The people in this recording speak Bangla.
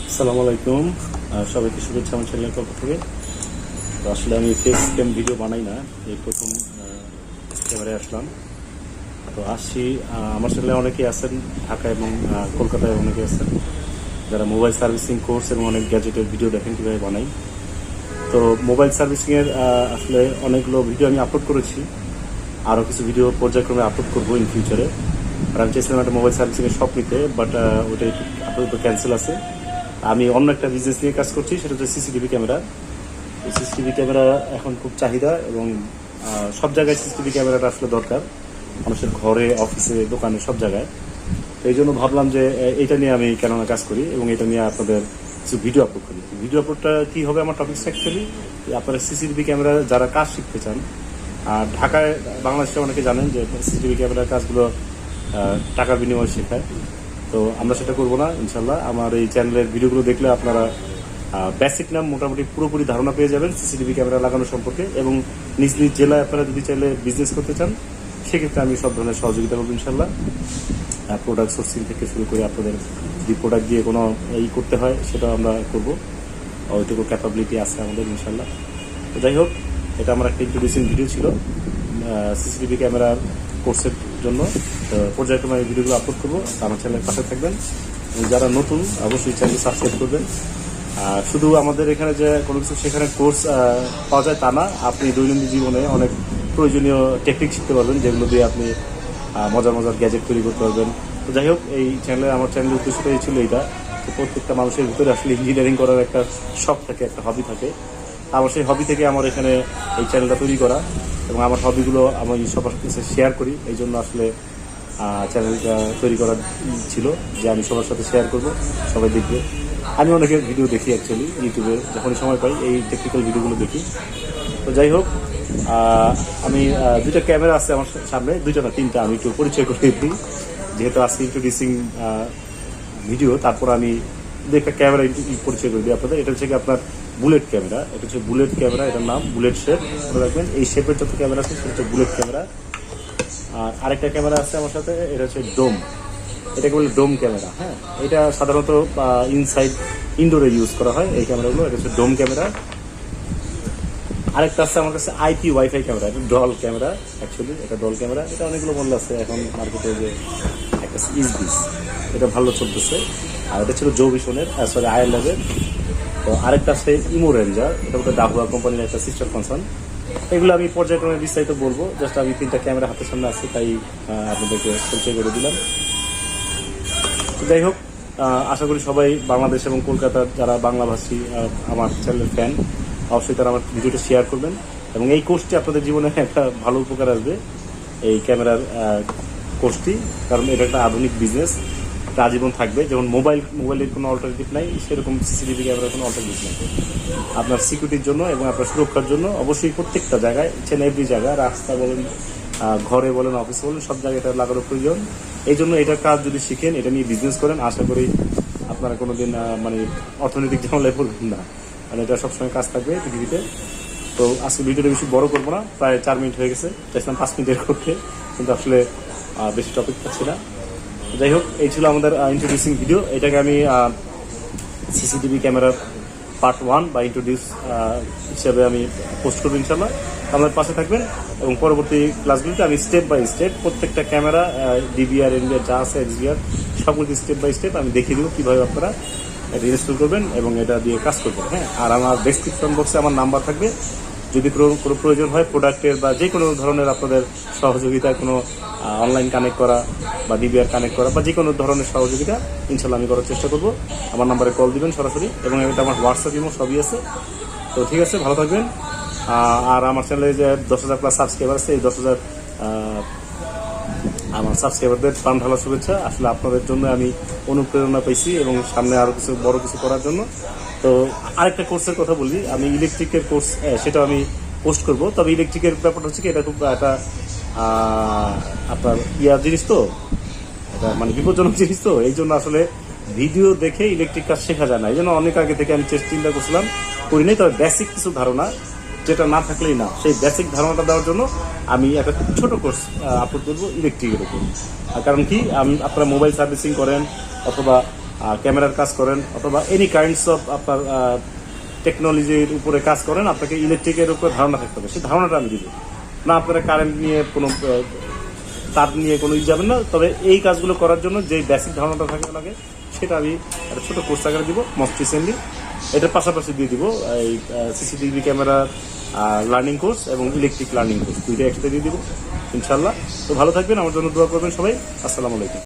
আসসালামু আলাইকুম, সবাইকে শুভেচ্ছা আমার চ্যানেলের পক্ষ থেকে। তো আসলে আমি ফেস ক্যাম ভিডিও বানাই না, এই প্রথম ক্যামেরায় আসলাম। তো আসছি, আমার চ্যানেলে অনেকেই আছেন ঢাকা এবং কলকাতায় অনেকে আছেন যারা মোবাইল সার্ভিসিং কোর্স এবং অনেক গ্যাজেটের ভিডিও দেখেন কীভাবে বানাই। তো মোবাইল সার্ভিসিংয়ের আসলে অনেকগুলো ভিডিও আমি আপলোড করেছি, আরও কিছু ভিডিও পর্যায়ক্রমে আপলোড করবো ইন ফিউচারে। আর আমি চেয়েছিলাম একটা মোবাইল সার্ভিসিংয়ের শপ নিতে, বাট ওটা একটু আপাতত ক্যান্সেল আছে। আমি অন্য একটা বিজনেস নিয়ে কাজ করছি, সেটা হচ্ছে সিসিটিভি ক্যামেরা। এই সিসিটিভি ক্যামেরা এখন খুব চাহিদা এবং সব জায়গায় সিসিটিভি ক্যামেরাটা আসলে দরকার, মানুষের ঘরে, অফিসে, দোকানে, সব জায়গায়। তো এই জন্য ভাবলাম যে এটা নিয়ে আমি কেননা কাজ করি এবং এটা নিয়ে আপনাদের কিছু ভিডিও আপলোড করি। ভিডিও আপলোডটা কী হবে, আমার টপিকস অ্যাকচুয়ালি আপনারা সিসিটিভি ক্যামেরা যারা কাজ শিখতে চান, আর ঢাকায়, বাংলাদেশে অনেকে জানেন যে সিসিটিভি ক্যামেরার কাজগুলো টাকার বিনিময়ে শেখায়। তো আমরা সেটা করবো না ইনশাল্লাহ। আমার এই চ্যানেলের ভিডিওগুলো দেখলে আপনারা বেসিক নাম মোটামুটি পুরোপুরি ধারণা পেয়ে যাবেন সিসিটিভি ক্যামেরা লাগানো সম্পর্কে। এবং নিজ নিজ জেলায় আপনারা যদি চাইলে বিজনেস করতে চান, সেক্ষেত্রে আমি সব ধরনের সহযোগিতা করবো ইনশাল্লাহ। প্রোডাক্ট সোর্সিং থেকে শুরু করে আপনাদের যদি প্রোডাক্ট দিয়ে কোনো এই করতে হয়, সেটাও আমরা করবো, ওইটুকু ক্যাপাবিলিটি আছে আমাদের ইনশাল্লাহ। তো যাই হোক, এটা আমার একটা ইন্ট্রোডিউসিং ভিডিও ছিল সিসিটিভি ক্যামেরার কোর্সের জন্য। পর্যায়ক্রমে এই ভিডিওগুলো আপলোড করবো, আমার চ্যানেলের পাশে থাকবেন। যারা নতুন অবশ্যই চ্যানেল সাবস্ক্রাইব করবেন। শুধু আমাদের এখানে যে কোনো কিছু সেখানে কোর্স পাওয়া যায় তা না, আপনি দৈনন্দিন জীবনে অনেক প্রয়োজনীয় টেকনিক শিখতে পারবেন, যেগুলো দিয়ে আপনি মজার মজার গ্যাজেট তৈরি করতে পারবেন। তো যাই হোক, এই চ্যানেলে আমার চ্যানেলের উদ্দেশ্যটাই ছিল এইটা, তো প্রত্যেকটা মানুষের ভিতরে আসলে ইঞ্জিনিয়ারিং করার একটা শখ থাকে, একটা হবি থাকে। আমার সেই হবি থেকে আমার এখানে এই চ্যানেলটা তৈরি করা, এবং আমার হবিগুলো আমি সবার সাথে শেয়ার করি। এই জন্য আসলে চ্যানেলটা তৈরি করার ছিল যে আমি সবার সাথে শেয়ার করব, সবাই দেখবে। আমি অনেকের ভিডিও দেখি অ্যাকচুয়ালি ইউটিউবে, যখনই সময় পাই এই টেকনিক্যাল ভিডিওগুলো দেখি। তো যাই হোক, আমি দুইটা ক্যামেরা আছে আমার সামনে, দুইটা না তিনটা, আমি একটু পরিচয় করে দিই যেহেতু আজকে ইন্ট্রোডিউসিং ভিডিও। তারপর আমি একটা ক্যামেরা পরিচয় করে দিই আপনাদের। এটা হচ্ছে আপনার বুলেট ক্যামেরা, এটা হচ্ছে বুলেট ক্যামেরা, এটার নাম বুলেট শেপ, মনে রাখবেন। এই শেপের যত ক্যামেরা আছে সেটা হচ্ছে বুলেট ক্যামেরা। আর আরেকটা ক্যামেরা আছে আমার সাথে, এটা হচ্ছে ডোম, এটাকে বলে ডোম ক্যামেরা। হ্যাঁ, এটা সাধারণত ইনসাইড ইনডোরে ইউজ করা হয় এই ক্যামেরাগুলো, এটা হচ্ছে ডোম ক্যামেরা। আরেকটা আছে আমার কাছে আইপি ওয়াইফাই ক্যামেরা, এটা ডল ক্যামেরা অ্যাকচুয়ালি, এটা ডল ক্যামেরা। এটা অনেকগুলো মডেল আছে এখন মার্কেটে, যে একটা ইসবিস, এটা ভালো চলতেছে। আর এটা ছিল জো ভিশনের, সরি আয়ার ল্যাবের। তো আরেকটা আছে ইমো রেঞ্জার, এটা হচ্ছে ডাহুয়া কোম্পানির একটা সিস্টার কনসার্ন। এগুলো আমি পর্যায়ক্রমে বিস্তারিত বলবো, জাস্ট আমি তিনটা ক্যামেরা হাতের সামনে আছে তাই আপনাদেরকে পরিচয় করে দিলাম। তো যাই হোক, আশা করি সবাই বাংলাদেশ এবং কলকাতার যারা বাংলাভাষী আমার চ্যানেলের ফ্যান, অবশ্যই তারা আমার ভিডিওটা শেয়ার করবেন। এবং এই কোর্সটি আপনাদের জীবনে একটা ভালো উপকার আসবে, এই ক্যামেরার কোর্সটি, কারণ এটা একটা আধুনিক বিজনেস, এটা আজীবন থাকবে। যেমন মোবাইলের কোনো অল্টারনেটিভ নাই, সেরকম সিসিটিভি ক্যামেরার কোনো অল্টারনেটিভ নাই। আপনার সিকিউরিটির জন্য এবং আপনার সুরক্ষার জন্য অবশ্যই প্রত্যেকটা জায়গায়, ইচ্ছেন এভরি জায়গায়, রাস্তা বলেন, ঘরে বলেন, অফিসে বলেন, সব জায়গায় এটা লাগানোর প্রয়োজন। এই জন্য এটার কাজ যদি শিখেন, এটা নিয়ে বিজনেস করেন, আশা করি আপনারা কোনোদিন মানে অর্থনৈতিক ঝামেলায় পড়বেন না, মানে এটা সবসময় কাজ থাকবে পৃথিবীতে। তো আজকে ভিডিওটা বেশি বড় করবো না, প্রায় 4 মিনিট হয়ে গেছে, চাইছিলাম 5 মিনিটের করতে, কিন্তু আসলে বেশি টপিক পাচ্ছি না। যাই হোক, এই ছিল আমাদের ইন্ট্রোডিউসিং ভিডিও। এটাকে আমি সিসিটিভি ক্যামেরার পার্ট 1 বা ইন্ট্রোডিউস হিসাবে আমি পোস্ট করবো ইনশাল্লাহ। আমাদের পাশে থাকবেন এবং পরবর্তী ক্লাসগুলিতে আমি স্টেপ বাই স্টেপ প্রত্যেকটা ক্যামেরা, ডিভিআর, এনভিআর যা আছে, এক্সভিআর, সবগুলি স্টেপ বাই স্টেপ আমি দেখিয়ে দেবো কীভাবে আপনারা এটা ইনস্টল করবেন এবং এটা দিয়ে কাজ করবেন। হ্যাঁ, আর আমার ডেসক্রিপশন বক্সে আমার নাম্বার থাকবে, যদি কোনো প্রয়োজন হয় প্রোডাক্টের বা যে কোনো ধরনের আপনাদের সহযোগিতায়, কোনো অনলাইন কানেক্ট করা বা ডিবিআর কানেক্ট করা বা যে কোনো ধরনের সহযোগিতা ইনশাল্লাহ আমি করার চেষ্টা করবো। আমার নাম্বারে কল দিবেন সরাসরি, এবং এটা আমার হোয়াটসঅ্যাপ ইমো সবই আছে। তো ঠিক আছে, ভালো থাকবেন। আর আমার চ্যানেলে যে 10,000 প্লাস সাবস্ক্রাইবার আছে, এই 10,000 আমার সাবস্ক্রাইবারদের প্রাণ ঢালা শুভেচ্ছা। আসলে আপনাদের জন্য আমি অনুপ্রেরণা পেয়েছি এবং সামনে আরও কিছু বড় কিছু করার জন্য। তো আরেকটা কোর্সের কথা বলি, আমি ইলেকট্রিকের কোর্স, সেটা আমি পোস্ট করব। তবে ইলেকট্রিকের ব্যাপারটা হচ্ছে কি, এটা খুব একটা আপনার জিনিস, তো এটা মানে বিপজ্জনক জিনিস, তো এই জন্য আসলে ভিডিও দেখে ইলেকট্রিক কাজ শেখা যায় না। এই জন্য অনেক আগে থেকে আমি চিন্তা করছিলাম, করি নাই। তবে বেসিক কিছু ধারণা যেটা না থাকলেই না, সেই বেসিক ধারণাটা দেওয়ার জন্য আমি একটা খুব ছোটো কোর্স আপলোড করবো ইলেকট্রিকের উপর। কারণ কি, আপনারা মোবাইল সার্ভিসিং করেন অথবা ক্যামেরার কাজ করেন অথবা এনি কাইন্ডস অফ আপনার টেকনোলজির উপরে কাজ করেন, আপনাকে ইলেকট্রিকের উপরে ধারণা থাকতে হবে। সেই ধারণাটা আমি দিব না, আপনারা কারেন্ট নিয়ে কোনো তার নিয়ে কোনো যাবেন না। তবে এই কাজগুলো করার জন্য যে বেসিক ধারণাটা থাকে লাগে সেটা আমি একটা ছোটো কোর্স আকারে দিব মোস্ট রিসেন্টলি। এটার পাশাপাশি দিয়ে দিব এই সিসিটিভি ক্যামেরা লার্নিং কোর্স এবং ইলেকট্রিক লার্নিং কোর্স, দুইটা একসাথে দিয়ে দিব ইনশাল্লাহ। তো ভালো থাকবেন, আমার জন্য দোয়া করবেন সবাই। আসসালামু আলাইকুম।